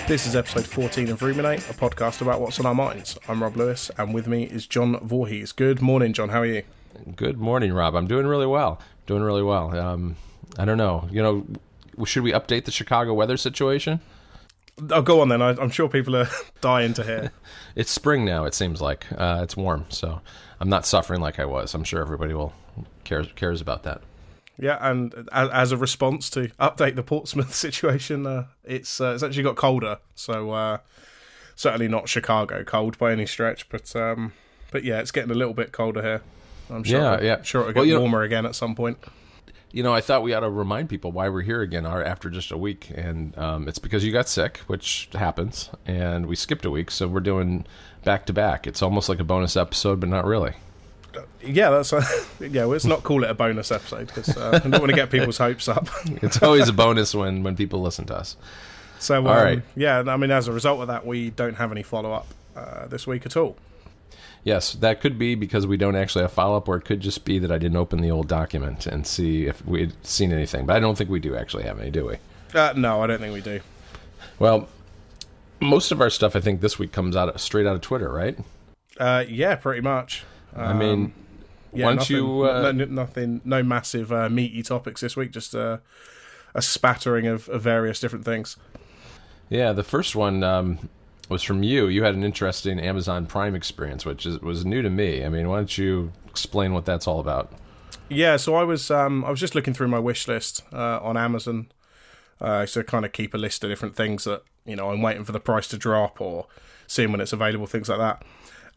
This is episode 14 of Ruminate, a podcast about what's on our minds. I'm Rob Lewis, and with me is John Voorhees. Good morning, John. How are you? Good morning, Rob. I'm doing really well. I don't know. Should we update the Chicago weather situation? Oh, go on then. I'm sure people are dying to hear. It's spring now, it seems like. It's warm, so I'm not suffering like I was. I'm sure everybody cares about that. Yeah, and as a response to update the Portsmouth situation, it's actually got colder. So certainly not Chicago cold by any stretch, but yeah, it's getting a little bit colder here. I'm sure. Yeah. Sure, it'll get warmer again at some point. I thought we ought to remind people why we're here again after just a week, and it's because you got sick, which happens, and we skipped a week, so we're doing back to back. It's almost like a bonus episode, but not really. Yeah, well, let's not call it a bonus episode because I don't want to get people's hopes up. It's always a bonus when people listen to us. So, all right. Yeah, I mean, as a result of that, we don't have any follow-up this week at all. Yes, that could be because we don't actually have follow-up, or it could just be that I didn't open the old document and see if we'd seen anything. But I don't think we do actually have any, do we? No, I don't think we do. Well, most of our stuff, I think, this week comes straight out of Twitter, right? Yeah, pretty much. I mean, once no massive meaty topics this week, just a spattering of various different things. Yeah, the first one was from you. You had an interesting Amazon Prime experience, which was new to me. I mean, why don't you explain what that's all about? Yeah, so I was just looking through my wish list on Amazon, so kind of keep a list of different things that I'm waiting for the price to drop or seeing when it's available, things like that.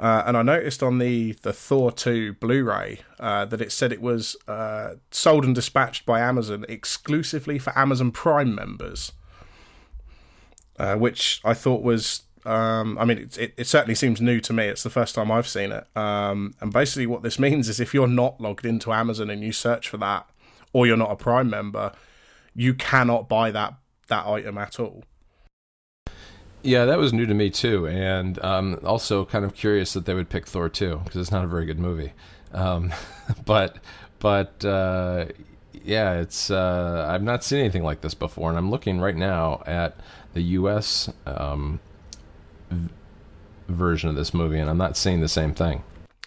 And I noticed on the Thor 2 Blu-ray that it said it was sold and dispatched by Amazon exclusively for Amazon Prime members, which I thought was, it certainly seems new to me. It's the first time I've seen it. And basically what this means is if you're not logged into Amazon and you search for that, or you're not a Prime member, you cannot buy that item at all. Yeah, that was new to me too, and also kind of curious that they would pick Thor 2 because it's not a very good movie. But yeah, it's I've not seen anything like this before, and I'm looking right now at the U.S. Version of this movie, and I'm not seeing the same thing.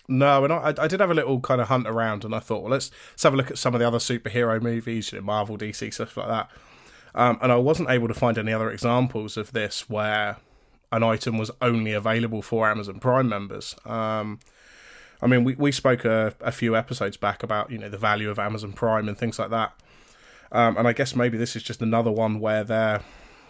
No, and I did have a little kind of hunt around, and I thought, well, let's have a look at some of the other superhero movies, Marvel, DC, stuff like that. And I wasn't able to find any other examples of this where an item was only available for Amazon Prime members. We spoke a few episodes back about, the value of Amazon Prime and things like that. And I guess maybe this is just another one where they're,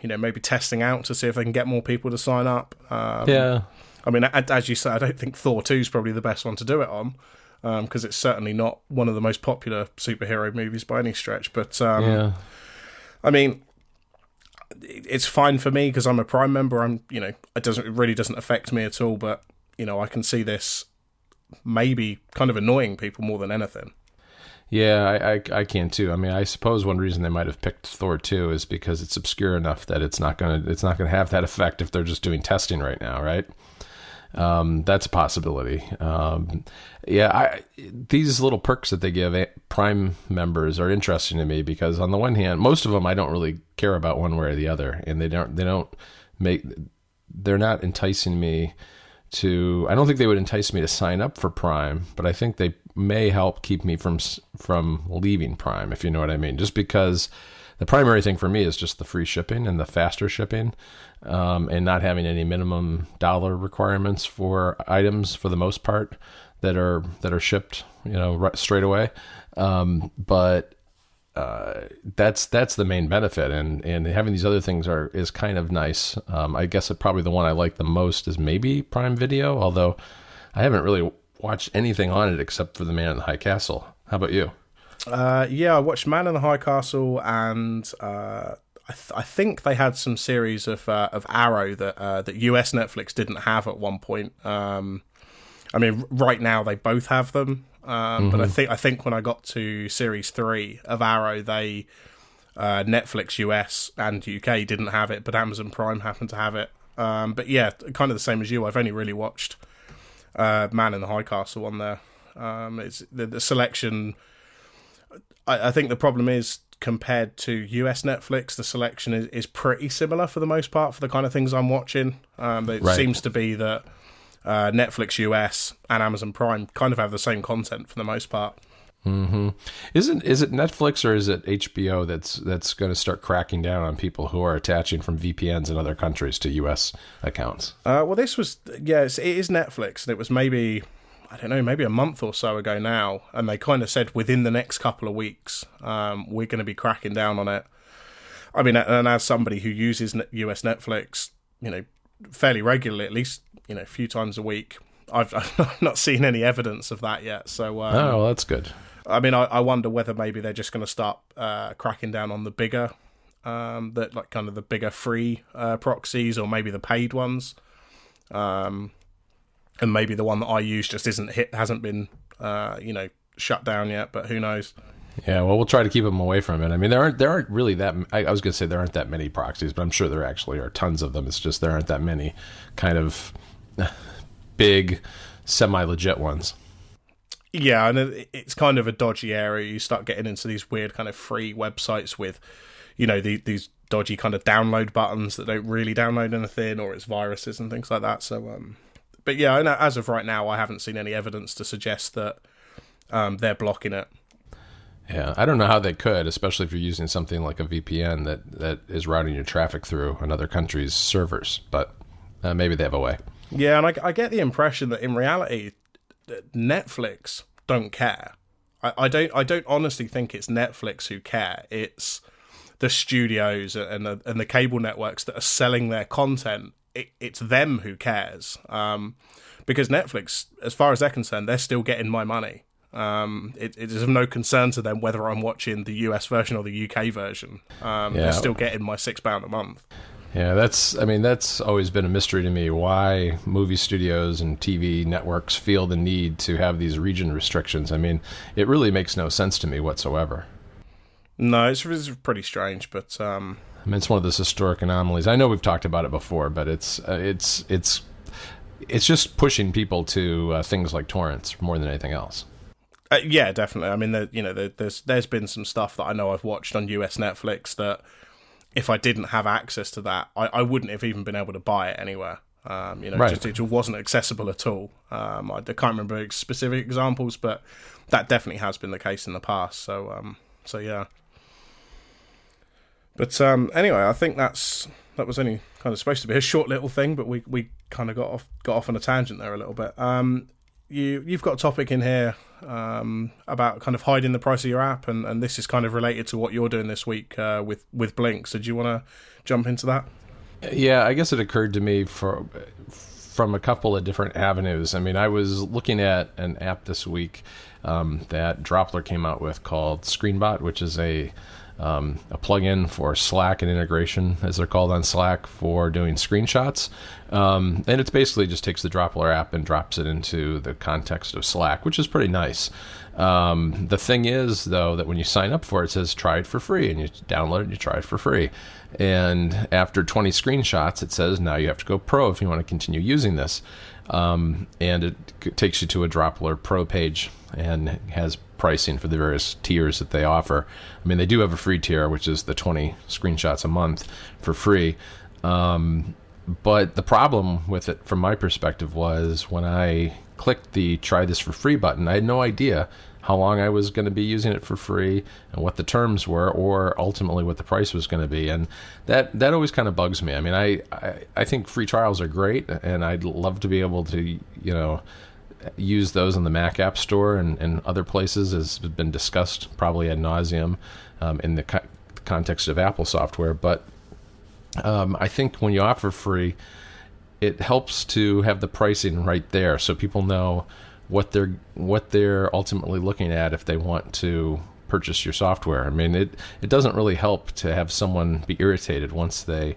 maybe testing out to see if they can get more people to sign up. Yeah. I mean, as you say, I don't think Thor 2 is probably the best one to do it on, because it's certainly not one of the most popular superhero movies by any stretch. But yeah. I mean, it's fine for me because I'm a Prime member. It really doesn't affect me at all. But I can see this maybe kind of annoying people more than anything. Yeah, I can too. I mean, I suppose one reason they might have picked Thor 2 is because it's obscure enough that it's not gonna have that effect if they're just doing testing right now, right? That's a possibility. These little perks that they give Prime members are interesting to me because on the one hand, most of them I don't really care about one way or the other, and they're not enticing me to. I don't think they would entice me to sign up for Prime, but I think they may help keep me from leaving Prime, if you know what I mean. Just because the primary thing for me is just the free shipping and the faster shipping. And not having any minimum dollar requirements for items for the most part that are shipped, right straight away. But that's the main benefit, and having these other things is kind of nice. I guess probably the one I like the most is maybe Prime Video, although I haven't really watched anything on it except for The Man in the High Castle. How about you? Yeah, I watched Man in the High Castle, and I think they had some series of Arrow that US Netflix didn't have at one point. Right now they both have them, but I think when I got to series 3 of Arrow, they Netflix US and UK didn't have it, but Amazon Prime happened to have it. But yeah, kind of the same as you. I've only really watched Man in the High Castle on there. It's the selection. I think the problem is compared to US Netflix, the selection is pretty similar for the most part for the kind of things I'm watching. It seems to be that Netflix US and Amazon Prime kind of have the same content for the most part. Mm-hmm. Is it Netflix or is it HBO that's going to start cracking down on people who are attaching from VPNs in other countries to US accounts? Well, it is Netflix, and it was maybe a month or so ago now, and they kind of said within the next couple of weeks, we're going to be cracking down on it. I mean, and as somebody who uses US Netflix, fairly regularly, at least, a few times a week, I've not seen any evidence of that yet. So, well, that's good. I mean, I wonder whether maybe they're just going to start cracking down on the bigger, the bigger free proxies, or maybe the paid ones. And maybe the one that I use just hasn't been, shut down yet. But who knows? Yeah, well, we'll try to keep them away from it. I mean, there aren't really that. I was going to say there aren't that many proxies, but I'm sure there actually are tons of them. It's just there aren't that many kind of big, semi-legit ones. Yeah, and it's kind of a dodgy area. You start getting into these weird kind of free websites with, these dodgy kind of download buttons that don't really download anything, or it's viruses and things like that. So, but yeah, as of right now, I haven't seen any evidence to suggest that they're blocking it. Yeah, I don't know how they could, especially if you're using something like a VPN that is routing your traffic through another country's servers. But maybe they have a way. Yeah, and I get the impression that in reality, Netflix don't care. I don't honestly think it's Netflix who care. It's the studios and the cable networks that are selling their content. It's them who cares. Because Netflix, as far as they're concerned, they're still getting my money. It is of no concern to them whether I'm watching the US version or the UK version. They're still getting my £6 a month. Yeah, that's always been a mystery to me, why movie studios and TV networks feel the need to have these region restrictions. I mean, it really makes no sense to me whatsoever. No, it's pretty strange, but I mean, it's one of those historic anomalies. I know we've talked about it before, but it's just pushing people to things like torrents more than anything else. Yeah, definitely. I mean, there's been some stuff that I know I've watched on US Netflix that if I didn't have access to that, I wouldn't have even been able to buy it anywhere. Right. It wasn't accessible at all. I can't remember specific examples, but that definitely has been the case in the past. So yeah. But anyway, I think that was only kind of supposed to be a short little thing, but we kind of got off on a tangent there a little bit. You've got a topic in here about kind of hiding the price of your app, and this is kind of related to what you're doing this week with Blink. So do you want to jump into that? Yeah, I guess it occurred to me from a couple of different avenues. I mean, I was looking at an app this week that Droplr came out with called Screenbot, which is a plugin for Slack and integration, as they're called on Slack, for doing screenshots. And it's basically just takes the Droplr app and drops it into the context of Slack, which is pretty nice. The thing is, though, that when you sign up for it, it says try it for free, and you download it and you try it for free. And after 20 screenshots, it says now you have to go pro if you want to continue using this. And it takes you to a Droplr Pro page and has pricing for the various tiers that they offer. I mean, they do have a free tier, which is the 20 screenshots a month for free. But the problem with it, from my perspective, was when I clicked the try this for free button, I had no idea how long I was going to be using it for free and what the terms were, or ultimately what the price was going to be. And that always kind of bugs me. I mean, I think free trials are great, and I'd love to be able to, use those in the Mac App Store and other places, as has been discussed probably ad nauseum in the context of Apple software. But I think when you offer free, it helps to have the pricing right there, so people know what they're ultimately looking at if they want to purchase your software. I mean, it doesn't really help to have someone be irritated once they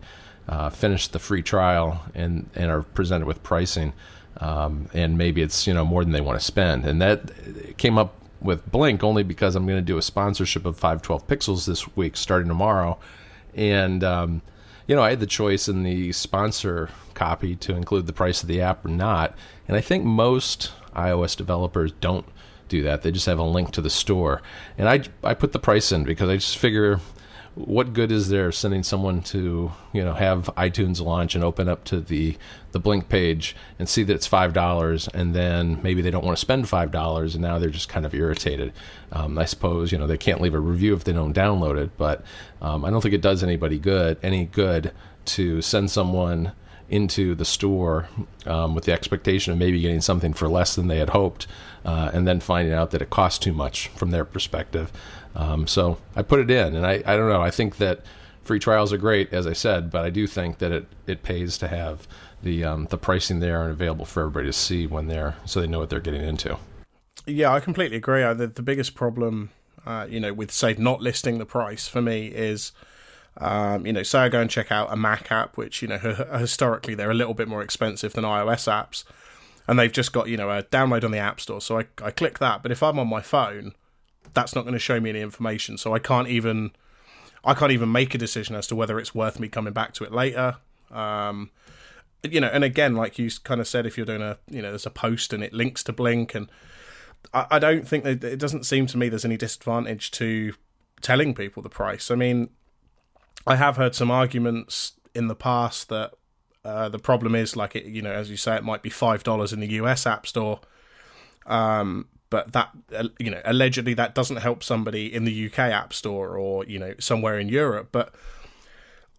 finish the free trial and are presented with pricing, and maybe it's more than they want to spend. And that came up with Blink only because I'm going to do a sponsorship of 512 Pixels this week, starting tomorrow, and I had the choice in the sponsor copy to include the price of the app or not. And I think most iOS developers don't do that. They just have a link to the store. And I put the price in because I just figure, what good is there sending someone to, have iTunes launch and open up to the Blink page and see that it's $5, and then maybe they don't want to spend $5, and now they're just kind of irritated. I suppose, they can't leave a review if they don't download it, but I don't think it does anybody any good to send someone into the store with the expectation of maybe getting something for less than they had hoped, and then finding out that it costs too much from their perspective. So I put it in, and I don't know. I think that free trials are great, as I said, but I do think that it pays to have the pricing there and available for everybody to see so they know what they're getting into. Yeah, I completely agree. The biggest problem, with say not listing the price for me is, say I go and check out a Mac app, which historically they're a little bit more expensive than iOS apps, and they've just got a download on the App Store. So I click that, but if I'm on my phone, that's not going to show me any information, so I can't even make a decision as to whether it's worth me coming back to it later. And again, like you kind of said, if you're doing there's a post and it links to Blink, and I don't think that, it doesn't seem to me there's any disadvantage to telling people the price. I mean, I have heard some arguments in the past that the problem is, like, as you say, it might be $5 in the US App Store, but that, allegedly that doesn't help somebody in the UK App Store or, somewhere in Europe. But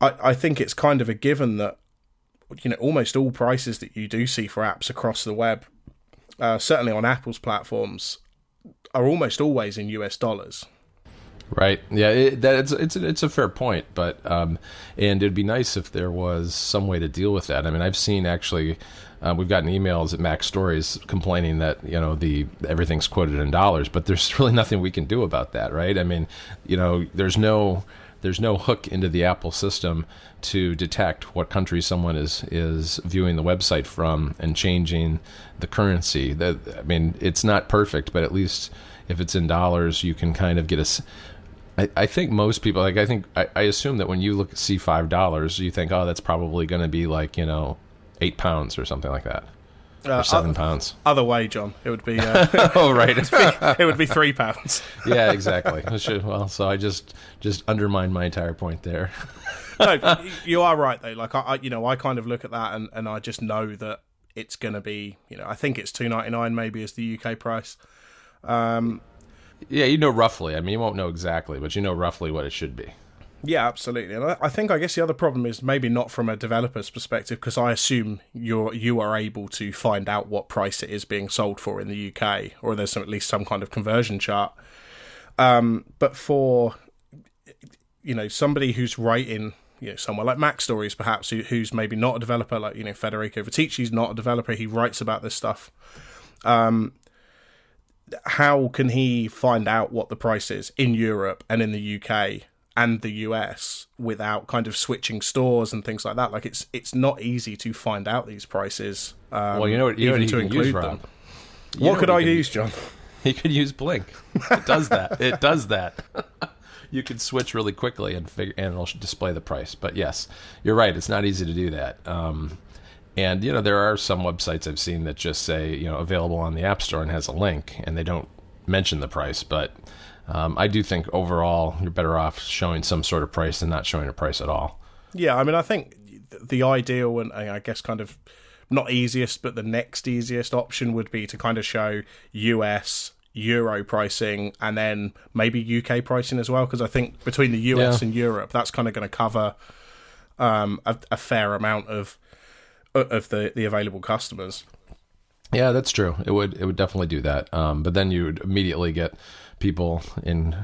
I think it's kind of a given that, almost all prices that you do see for apps across the web, certainly on Apple's platforms, are almost always in US dollars. Right. Yeah, it's a fair point, but and it'd be nice if there was some way to deal with that. I mean, I've seen actually, we've gotten emails at Mac Stories complaining that everything's quoted in dollars, but there's really nothing we can do about that, right? I mean, there's no hook into the Apple system to detect what country someone is viewing the website from and changing the currency. It's not perfect, but at least if it's in dollars, you can kind of get I think most people, I assume that when you see $5, you think, oh, that's probably going to be like, 8 pounds or something like that. Or 7 pounds. Other way, John. It would be. Oh, right. It would be 3 pounds. Yeah, exactly. So I just undermined my entire point there. No, you are right though. Like I kind of look at that and I just know that it's going to be. I think it's $2.99 maybe is the UK price. Yeah, roughly. I mean, you won't know exactly, but roughly what it should be. Yeah, absolutely. And I guess the other problem is maybe not from a developer's perspective, because I assume you are able to find out what price it is being sold for in the UK, or there's at least some kind of conversion chart. But for somebody who's writing somewhere like Mac Stories, perhaps, who's maybe not a developer, like Federico Vitici's not a developer, he writes about this stuff. How can he find out what the price is in Europe and in the UK and the US without kind of switching stores and things like that? Like it's not easy to find out these prices. Well, you know what you can use, Rob. What could I use, John? You could use Blink. It does that. It does that. You can switch really quickly and it'll display the price. But yes, you're right. It's not easy to do that. And, there are some websites I've seen that just say, available on the App Store and has a link, and they don't mention the price. But I do think overall you're better off showing some sort of price than not showing a price at all. Yeah, I mean, I think the ideal and I guess kind of not easiest, but the next easiest option would be to kind of show US, Euro pricing, and then maybe UK pricing as well, because I think between the US and Europe, that's kind of going to cover a fair amount of the available customers. Yeah, that's true. It would definitely do that. But then you would immediately get people in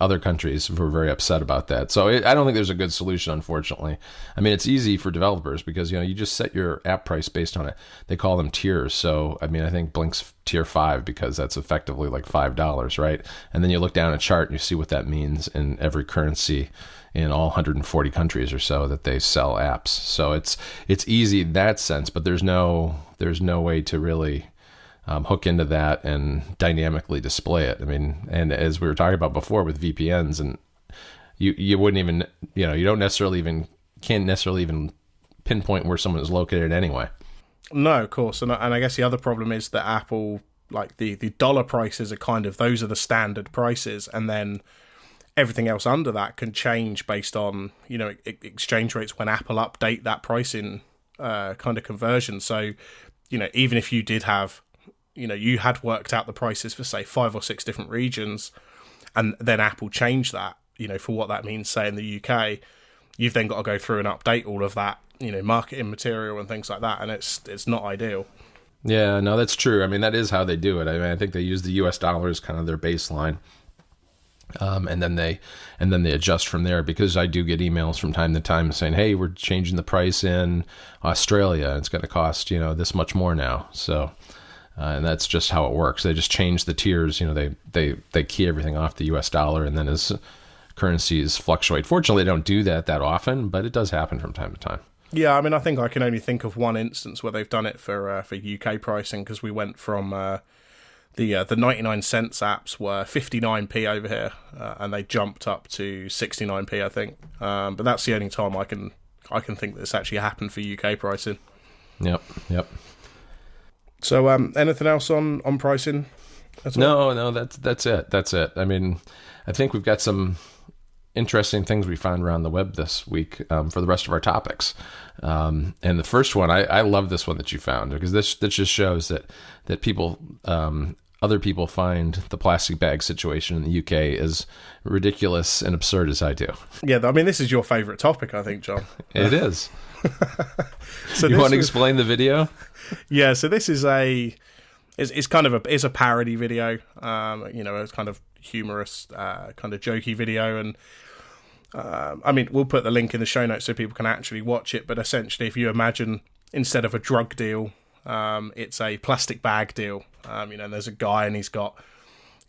other countries who are very upset about that. So I don't think there's a good solution, unfortunately. I mean, it's easy for developers because, you just set your app price based on it. They call them tiers. So, I mean, I think Blink's tier 5 because that's effectively like $5, right? And then you look down a chart and you see what that means in every currency in all 140 countries or so that they sell apps. So it's easy in that sense, but there's no way to really hook into that and dynamically display it. I mean, and as we were talking about before with VPNs, and you wouldn't even, you don't necessarily can't necessarily even pinpoint where someone is located anyway. No, of course. And I guess the other problem is that Apple like the dollar prices are kind of, those are the standard prices, and then everything else under that can change based on, you know, exchange rates when Apple update that pricing kind of conversion. So, you know, even if you did have, you know, you had worked out the prices for, say, 5 or 6 different regions, and then Apple changed that, you know, for what that means, say, in the UK, you've then got to go through and update all of that, you know, marketing material and things like that, and it's not ideal. Yeah, no, that's true. I mean, that is how they do it. I mean, I think they use the US dollar as kind of their baseline. And then they adjust from there, because I do get emails from time to time saying, hey, we're changing the price in Australia. It's going to cost, you know, this much more now. So, and that's just how it works. They just change the tiers. You know, they key everything off the US dollar, and then as currencies fluctuate. Fortunately, they don't do that often, but it does happen from time to time. Yeah, I mean, I think I can only think of one instance where they've done it for UK pricing, because we went from the 99 cents apps were 59p over here, and they jumped up to 69p, I think. But that's the only time I can think that this actually happened for UK pricing. Yep. So, anything else on pricing at all? No, that's it. I mean, I think we've got some interesting things we found around the web this week for the rest of our topics. And the first one, I love this one that you found, because this just shows that people, other people find the plastic bag situation in the UK as ridiculous and absurd as I do. Yeah, I mean, this is your favourite topic, I think, John. It is. So you want to explain the video? Yeah, so this is it's kind of a parody video. You know, it's kind of humorous, kind of jokey video, and I mean, we'll put the link in the show notes so people can actually watch it. But essentially, if you imagine, instead of a drug deal, it's a plastic bag deal. You know, there's a guy and he's got,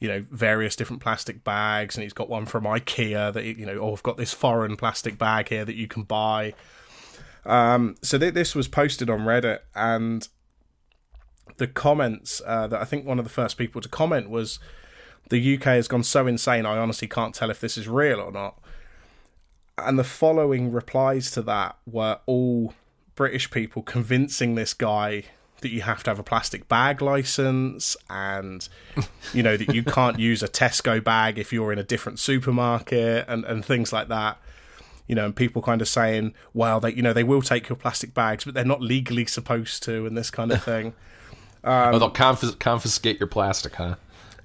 you know, various different plastic bags, and he's got one from IKEA that, you know, or I've got this foreign plastic bag here that you can buy. So this was posted on Reddit, and the comments that I think one of the first people to comment was, the UK has gone so insane, I honestly can't tell if this is real or not. And the following replies to that were all British people convincing this guy that you have to have a plastic bag license, and, you know, that you can't use a Tesco bag if you're in a different supermarket, and things like that. You know, and people kind of saying, well, they will take your plastic bags, but they're not legally supposed to, and this kind of thing. They'll confiscate your plastic, huh?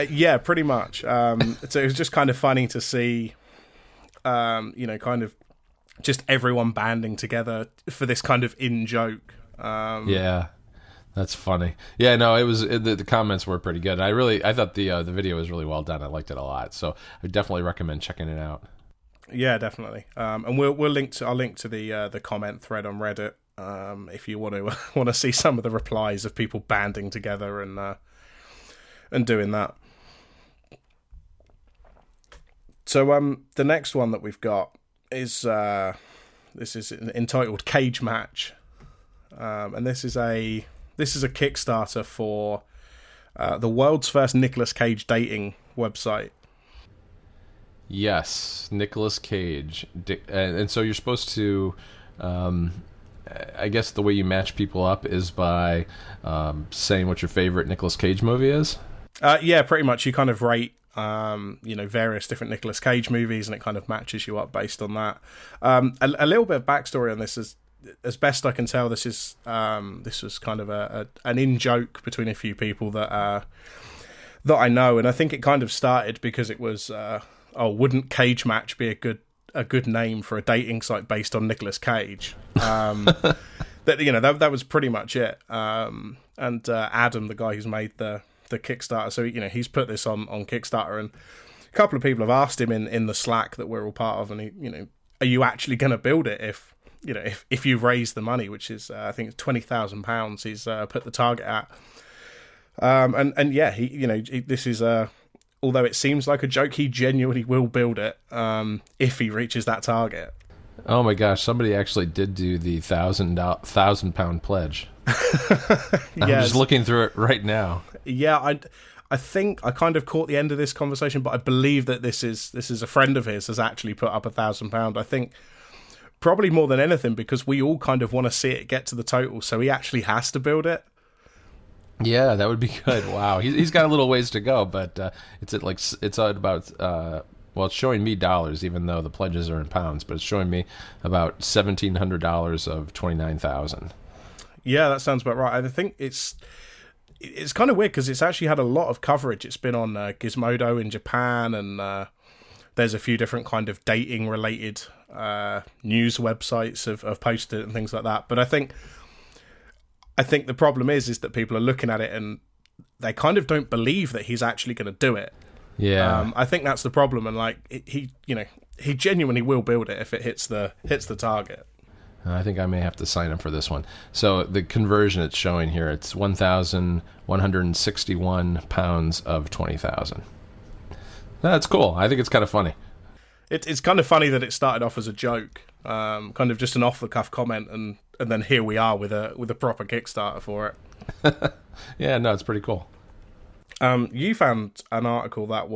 Yeah, pretty much. So it was just kind of funny to see, you know, kind of just everyone banding together for this kind of in-joke. Yeah, that's funny. Yeah, no, it was the comments were pretty good. I thought the video was really well done. I liked it a lot, so I definitely recommend checking it out. Yeah, definitely. And I'll link to the comment thread on Reddit if you want to see some of the replies of people banding together and doing that. So the next one that we've got is this is entitled Cage Match, and this is a Kickstarter for the world's first Nicolas Cage dating website. Yes, Nicolas Cage, and so you're supposed to. I guess the way you match people up is by saying what your favorite Nicolas Cage movie is. Yeah, pretty much. You kind of rate, you know, various different Nicolas Cage movies, and it kind of matches you up based on that. A little bit of backstory on this is, as best I can tell, this was kind of an in-joke between a few people that I know, and I think it kind of started because it was, wouldn't Cage Match be a good name for a dating site based on Nicolas Cage? That, you know, that was pretty much it. And Adam, the guy who's made the Kickstarter, so, you know, he's put this on Kickstarter, and a couple of people have asked him in the Slack that we're all part of, and he, you know, are you actually going to build it if you raise the money, which is I think it's £20,000 he's put the target at, and yeah, this is although it seems like a joke, he genuinely will build it if he reaches that target. Oh my gosh, somebody actually did do the £1,000 pledge. I'm just looking through it right now. Yeah, I think I kind of caught the end of this conversation, but I believe that this is a friend of his has actually put up £1,000. I think probably more than anything because we all kind of want to see it get to the total, so he actually has to build it. Yeah, that would be good. Wow, he's got a little ways to go, but it's at it's at about well, it's showing me dollars, even though the pledges are in pounds, but it's showing me about $1,700 of 29,000. Yeah, that sounds about right. I think it's kind of weird because it's actually had a lot of coverage. It's been on Gizmodo in Japan, and there's a few different kind of dating related news websites have posted it and things like that. But I think the problem is that people are looking at it and they kind of don't believe that he's actually going to do it. Yeah, I think that's the problem, and like he genuinely will build it if it hits the target. I think I may have to sign up for this one. So the conversion it's showing here, it's 1,161 pounds of 20,000. That's cool. I think it's kind of funny. It's kind of funny that it started off as a joke, kind of just an off the cuff comment, and then here we are with a proper Kickstarter for it. Yeah, no, it's pretty cool. You found an article that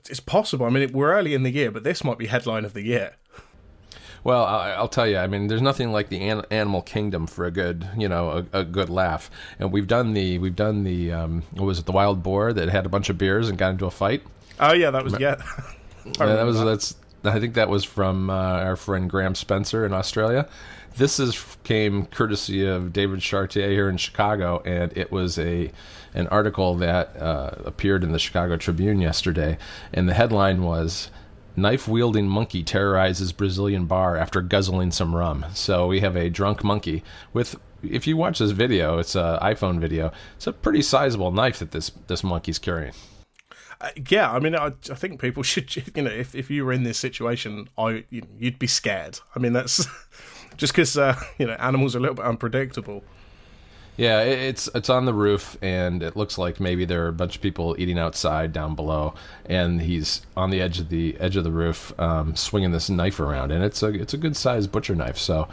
it's possible. I mean, we're early in the year, but this might be headline of the year. Well, I'll tell you. I mean, there's nothing like the animal kingdom for a good, a good laugh. And we've done the what was it, the wild boar that had a bunch of beers and got into a fight? Oh yeah, that was I think that was from our friend Graham Spencer in Australia. This came courtesy of David Chartier here in Chicago, and it was an article that appeared in the Chicago Tribune yesterday, and the headline was, "Knife-wielding monkey terrorizes Brazilian bar after guzzling some rum." So we have a drunk monkey with, if you watch this video, it's an iPhone video, it's a pretty sizable knife that this monkey's carrying. Yeah, I mean, I think people should, if you were in this situation, you'd be scared. I mean, that's just because, animals are a little bit unpredictable. Yeah, it's on the roof, and it looks like maybe there are a bunch of people eating outside down below, and he's on the edge of the roof, swinging this knife around, and it's a good sized butcher knife. So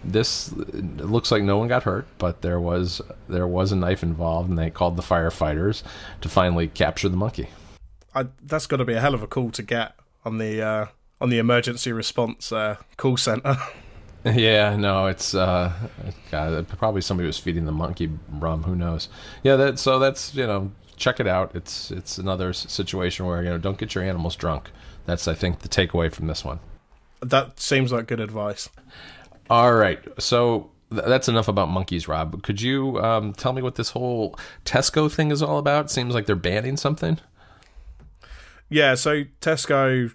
this, it looks like no one got hurt, but there was a knife involved, and they called the firefighters to finally capture the monkey. That's got to be a hell of a call to get on the emergency response call center. Yeah, no, it's God, probably somebody was feeding the monkey rum. Who knows? Yeah, that's check it out. It's another situation where don't get your animals drunk. That's, I think, the takeaway from this one. That seems like good advice. All right, so that's enough about monkeys, Rob. Could you tell me what this whole Tesco thing is all about? It seems like they're banning something. Yeah, so Tesco,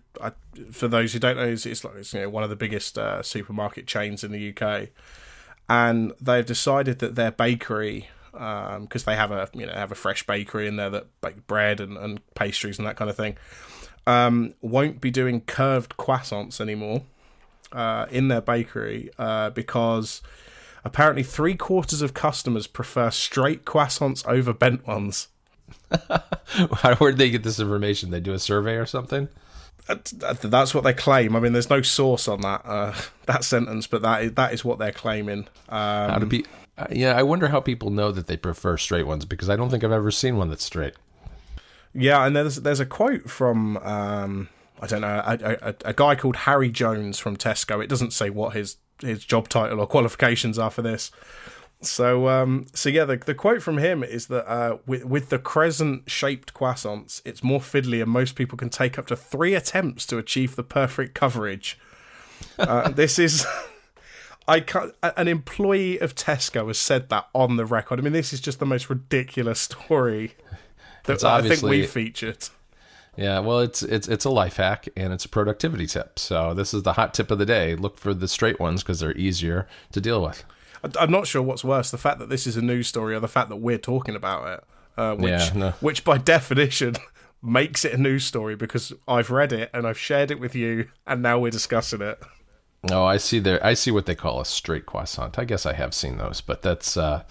for those who don't know, it's one of the biggest supermarket chains in the UK, and they've decided that their bakery, because they have a fresh bakery in there that bake bread and pastries and that kind of thing, won't be doing curved croissants anymore in their bakery because apparently 3/4 of customers prefer straight croissants over bent ones. Where did they get this information? They do a survey or something? That's what they claim. I mean, there's no source on that sentence, but that is what they're claiming. I wonder how people know that they prefer straight ones, because I don't think I've ever seen one that's straight. Yeah, and there's a quote from I don't know, a guy called Harry Jones from Tesco. It doesn't say what his job title or qualifications are for this. So yeah, the quote from him is that with the crescent-shaped croissants, it's more fiddly and most people can take up to 3 attempts to achieve the perfect coverage. This is... an employee of Tesco has said that on the record. I mean, this is just the most ridiculous story that I think we featured. Yeah, well, it's a life hack, and it's a productivity tip. So this is the hot tip of the day. Look for the straight ones because they're easier to deal with. I'm not sure what's worse, the fact that this is a news story or the fact that we're talking about it, which by definition makes it a news story because I've read it and I've shared it with you and now we're discussing it. Oh, I see what they call a straight croissant. I guess I have seen those, but that's all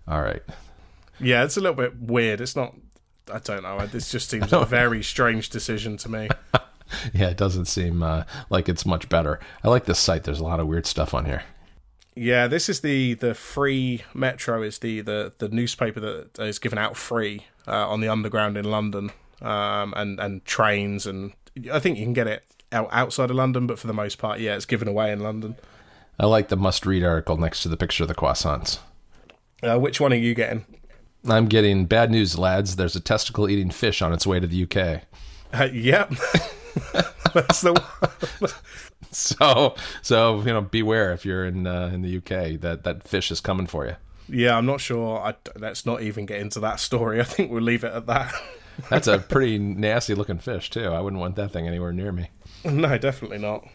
right. Yeah, it's a little bit weird. It's not, I don't know. This just seems a very strange decision to me. Yeah, it doesn't seem like it's much better. I like this site. There's a lot of weird stuff on here. Yeah, this is the Free Metro is the newspaper that is given out free on the Underground in London, and trains, and I think you can get it outside of London, but for the most part, yeah, it's given away in London. I like the must-read article next to the picture of the croissants. Which one are you getting? I'm getting bad news, lads. There's a testicle-eating fish on its way to the UK. Yep. That's the one. So beware if you're in the UK that fish is coming for you. Yeah, I'm not sure. Let's not even get into that story. I think we'll leave it at that. That's a pretty nasty looking fish too. I wouldn't want that thing anywhere near me. No, definitely not.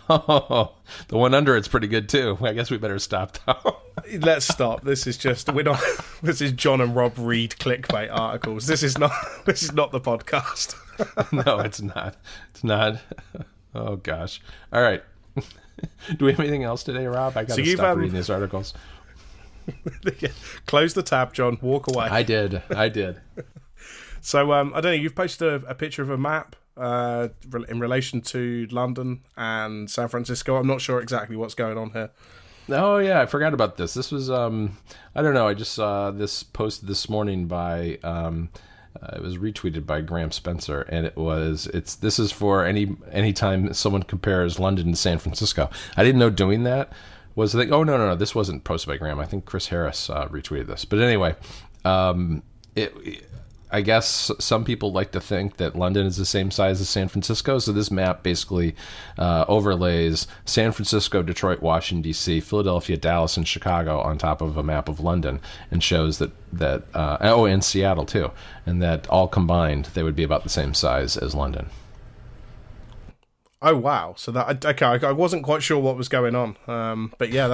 Oh, the one under it's pretty good too. I guess we better stop though. Let's stop. This is just we're not. This is John and Rob read clickbait articles. This is not the podcast. No, it's not. It's not. Oh gosh. All right. Do we have anything else today, Rob? I got to stop reading these articles. Close the tab, John. Walk away. I did. So I don't know. You've posted a picture of a map in relation to London and San Francisco. I'm not sure exactly what's going on here. Oh yeah, I forgot about this. This was I don't know. I just saw this posted this morning by it was retweeted by Graham Spencer, and this is for any time someone compares London to San Francisco. I didn't know doing that was the thing. Oh no, this wasn't posted by Graham. I think Chris Harris retweeted this. But anyway, I guess some people like to think that London is the same size as San Francisco. So this map basically overlays San Francisco, Detroit, Washington, D.C., Philadelphia, Dallas, and Chicago on top of a map of London, and shows and Seattle too, and that all combined they would be about the same size as London. Oh wow! So I wasn't quite sure what was going on, but yeah,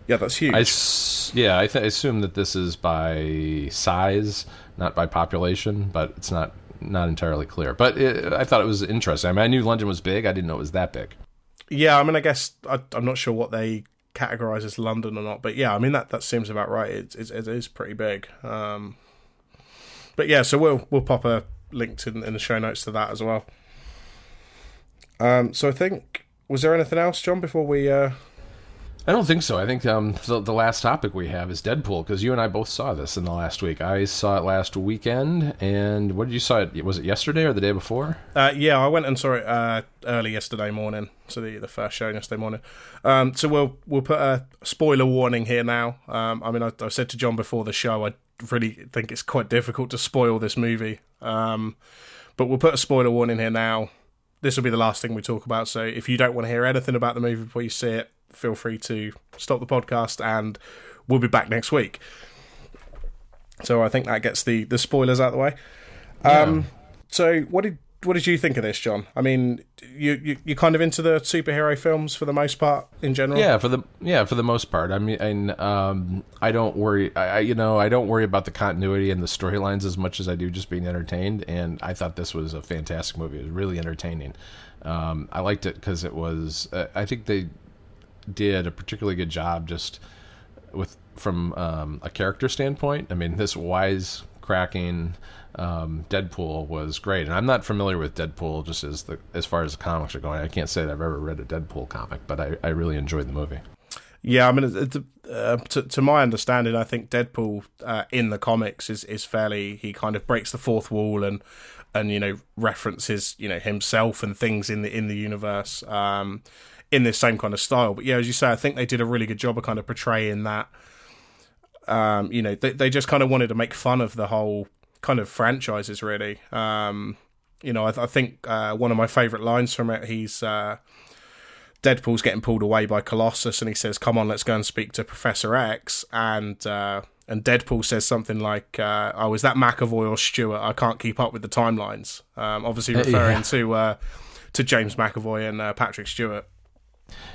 that's huge. I assume that this is by size, not by population, but it's not entirely clear. But I thought it was interesting. I mean, I knew London was big. I didn't know it was that big. Yeah, I mean, I guess I'm not sure what they categorize as London or not, but yeah, I mean that seems about right. It is pretty big. But yeah, so we'll pop a link in the show notes to that as well. So I think, was there anything else, John, before we? I don't think so. I think the last topic we have is Deadpool, because you and I both saw this in the last week. I saw it last weekend, and what did you saw it? Was it yesterday or the day before? Yeah, I went and saw it early yesterday morning, so the first show yesterday morning. So we'll put a spoiler warning here now. I mean, I said to John before the show, I really think it's quite difficult to spoil this movie. But we'll put a spoiler warning here now. This will be the last thing we talk about, so if you don't want to hear anything about the movie before you see it, feel free to stop the podcast, and we'll be back next week. So I think that gets the spoilers out of the way. Yeah. So what did you think of this, John? I mean, you kind of into the superhero films for the most part in general? Yeah, for the most part. I mean, I don't worry. I don't worry about the continuity and the storylines as much as I do just being entertained. And I thought this was a fantastic movie. It was really entertaining. I liked it because it was. I think they did a particularly good job just from a character standpoint. I mean, this wisecracking Deadpool was great, and I'm not familiar with Deadpool just as far as the comics are going. I can't say that I've ever read a Deadpool comic, but I really enjoyed the movie. Yeah, I mean, to my understanding, I think Deadpool in the comics is fairly, he kind of breaks the fourth wall and references himself and things in the universe in this same kind of style. But yeah, as you say, I think they did a really good job of kind of portraying that. They just kind of wanted to make fun of the whole kind of franchises, really. I think one of my favourite lines from it, Deadpool's getting pulled away by Colossus, and he says, "Come on, let's go and speak to Professor X." And Deadpool says something like, "Oh, is that McAvoy or Stewart? I can't keep up with the timelines." Obviously referring to James McAvoy and Patrick Stewart.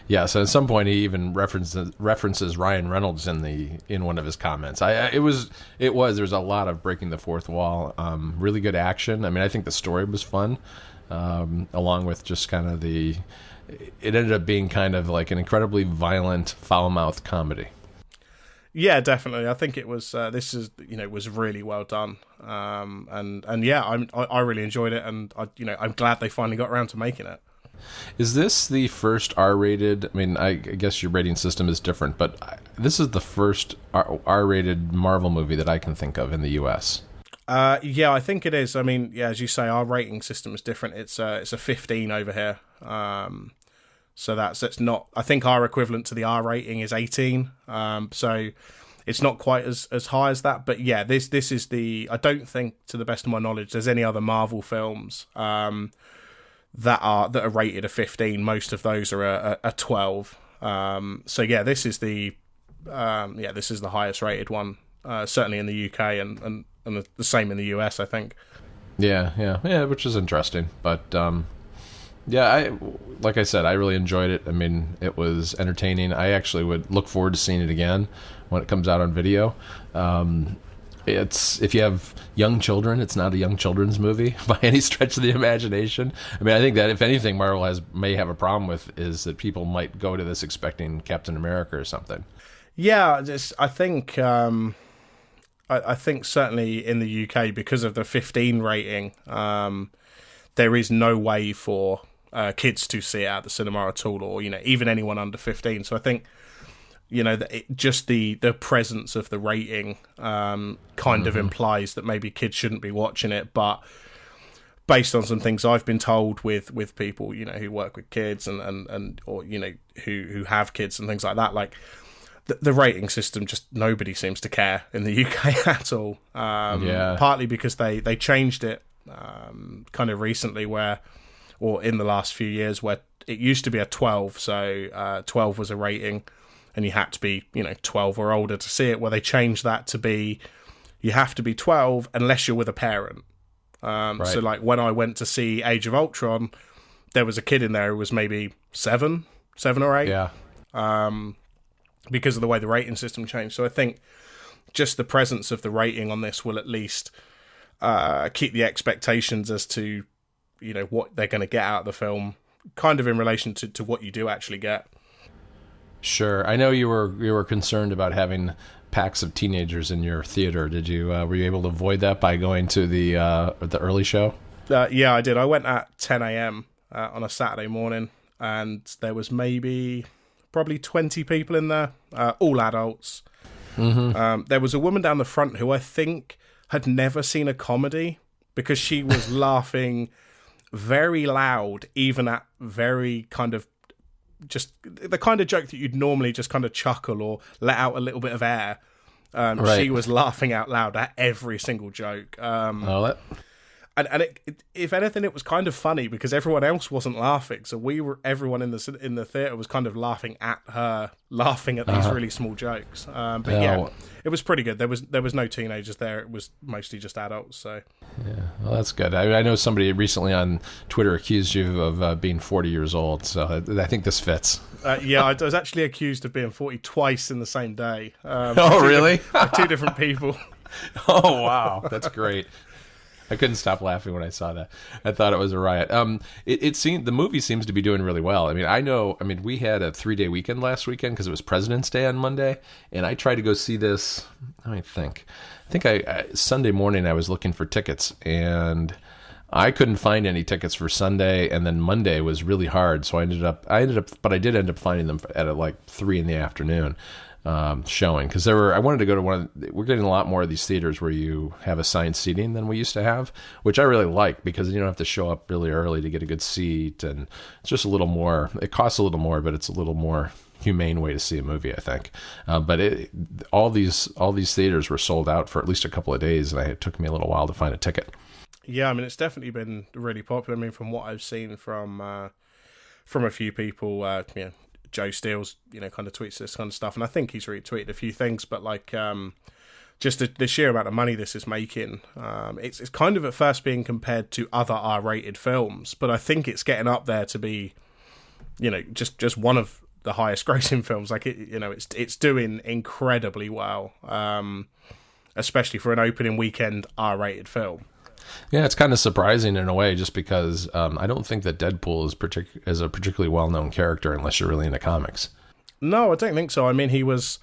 Yeah, so at some point he even references Ryan Reynolds in one of his comments. There was a lot of breaking the fourth wall. Really good action. I mean, I think the story was fun, along with just kind of it ended up being kind of like an incredibly violent, foul-mouthed comedy. Yeah, definitely. I think it was. Was really well done. And yeah, I really enjoyed it, and I'm glad they finally got around to making it. Is this the first R-rated? I mean, I guess your rating system is different, but this is the first R-rated Marvel movie that I can think of in the U.S. Yeah, I think it is. I mean, yeah, as you say, our rating system is different. It's a 15 over here. So that's not. I think our equivalent to the R rating is 18. So it's not quite as high as that. But yeah, this is the. I don't think, to the best of my knowledge, there's any other Marvel films that are rated a 15. Most of those are a 12. So yeah, this is the highest rated one, certainly in the UK and the same in the US, I think. Yeah, which is interesting. But like I said, I really enjoyed it. I mean, it was entertaining. I actually would look forward to seeing it again when it comes out on video. It's, if you have young children, it's not a young children's movie by any stretch of the imagination. I mean, I think that if anything Marvel may have a problem with is that people might go to this expecting Captain America or something. Yeah, I think I think certainly in the UK, because of the 15 rating, there is no way for kids to see it at the cinema at all, or even anyone under 15. So I think just the presence of the rating kind of implies that maybe kids shouldn't be watching it. But based on some things I've been told with people who work with kids and or who have kids and things like that, like the rating system, just nobody seems to care in the UK at all. Partly because they changed it kind of recently, or in the last few years, where it used to be a 12, so 12 was a rating and you had to be 12 or older to see it, where they changed that to be you have to be 12 unless you're with a parent. Right. So like when I went to see Age of Ultron, there was a kid in there who was maybe 7 or 8. Yeah. Because of the way the rating system changed. So I think just the presence of the rating on this will at least keep the expectations as to what they're going to get out of the film, kind of in relation to what you do actually get. Sure. I know you were concerned about having packs of teenagers in your theater. Did you were you able to avoid that by going to the early show? Yeah, I did. I went at 10 a.m. On a Saturday morning, and there was probably 20 people in there, all adults. Mm-hmm. There was a woman down the front who I think had never seen a comedy, because she was laughing very loud, even at very kind of just the kind of joke that you'd normally just kind of chuckle or let out a little bit of air. Right. She was laughing out loud at every single joke. And if anything, it was kind of funny because everyone else wasn't laughing. So everyone in the theater was kind of laughing at her, laughing at these really small jokes. It was pretty good. There was no teenagers there. It was mostly just adults. So yeah, well, that's good. I know somebody recently on Twitter accused you of being 40 years old. So I think this fits. Yeah, I was actually accused of being 40 twice in the same day. Oh, really? Two different people. Oh, wow, that's great. I couldn't stop laughing when I saw that. I thought it was a riot. It seemed the movie seems to be doing really well. I mean, we had a 3-day weekend last weekend because it was President's Day on Monday, and I tried to go see this. I think Sunday morning I was looking for tickets, and I couldn't find any tickets for Sunday, and then Monday was really hard. So I did end up finding them at like 3 p.m. Showing, because I wanted to go to we're getting a lot more of these theaters where you have assigned seating than we used to have, which I really like, because you don't have to show up really early to get a good seat, and it's just a little more, it costs a little more, but it's a little more humane way to see a movie, I think. But all these theaters were sold out for at least a couple of days, and it took me a little while to find a ticket. Yeah, I mean, it's definitely been really popular. I mean, from what I've seen from a few people, Joe Steele's, kind of tweets this kind of stuff, and I think he's retweeted a few things, but like, just the sheer amount of money this is making, it's kind of at first being compared to other R-rated films, but I think it's getting up there to be, just one of the highest grossing films. Like it's doing incredibly well, especially for an opening weekend R-rated film. Yeah, it's kind of surprising in a way, just because I don't think that Deadpool is a particularly well-known character unless you're really into comics. No, I don't think so. I mean, he was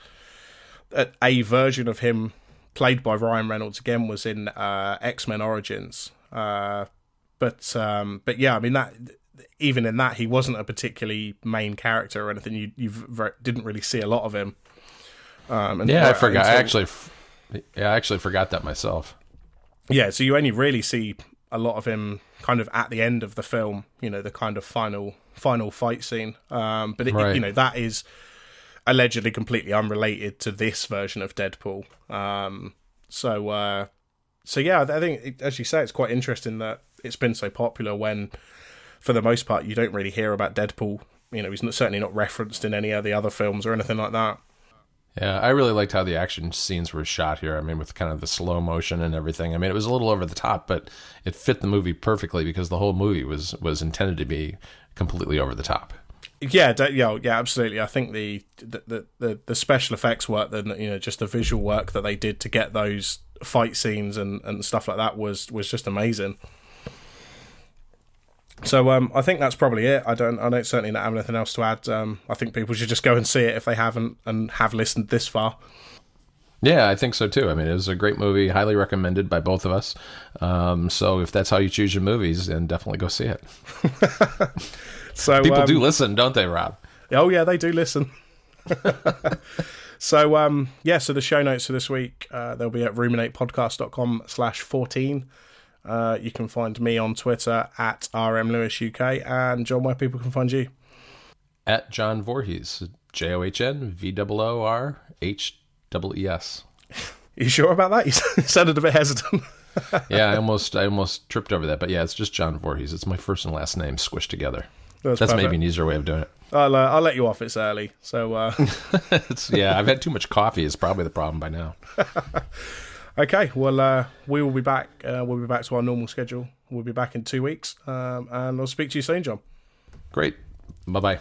a version of him played by Ryan Reynolds again was in X-Men Origins, but yeah, I mean that even in that he wasn't a particularly main character or anything. You didn't really see a lot of him. I forgot. I actually forgot that myself. Yeah, so you only really see a lot of him kind of at the end of the film, the kind of final final fight scene. But Right. you know, that is allegedly completely unrelated to this version of Deadpool. So yeah, I think, as you say, it's quite interesting that it's been so popular when, for the most part, you don't really hear about Deadpool. You know, he's certainly not referenced in any of the other films or anything like that. Yeah, I really liked how the action scenes were shot here. I mean, with kind of the slow motion and everything. I mean, it was a little over the top, but it fit the movie perfectly because the whole movie was intended to be completely over the top. Yeah, absolutely. I think the special effects work, just the visual work that they did to get those fight scenes and stuff like that was just amazing. So I think that's probably it. I don't certainly not have anything else to add. I think people should just go and see it if they haven't and have listened this far. Yeah, I think so too. I mean, it was a great movie, highly recommended by both of us. So if that's how you choose your movies, then definitely go see it. So people do listen, don't they, Rob? Oh yeah, they do listen. So so the show notes for this week, they'll be at ruminatepodcast.com/14. You can find me on Twitter at rmlewisuk, and John, where people can find you? At John Voorhees, JohnVoorhees. You sure about that? You sounded a bit hesitant. Yeah, I almost tripped over that, but yeah, it's just John Voorhees. It's my first and last name squished together. That's maybe an easier way of doing it. I'll let you off. It's early, so yeah, I've had too much coffee. Is probably the problem by now. Okay, well, we will be back. We'll be back to our normal schedule. We'll be back in 2 weeks, and I'll speak to you soon, John. Great. Bye-bye.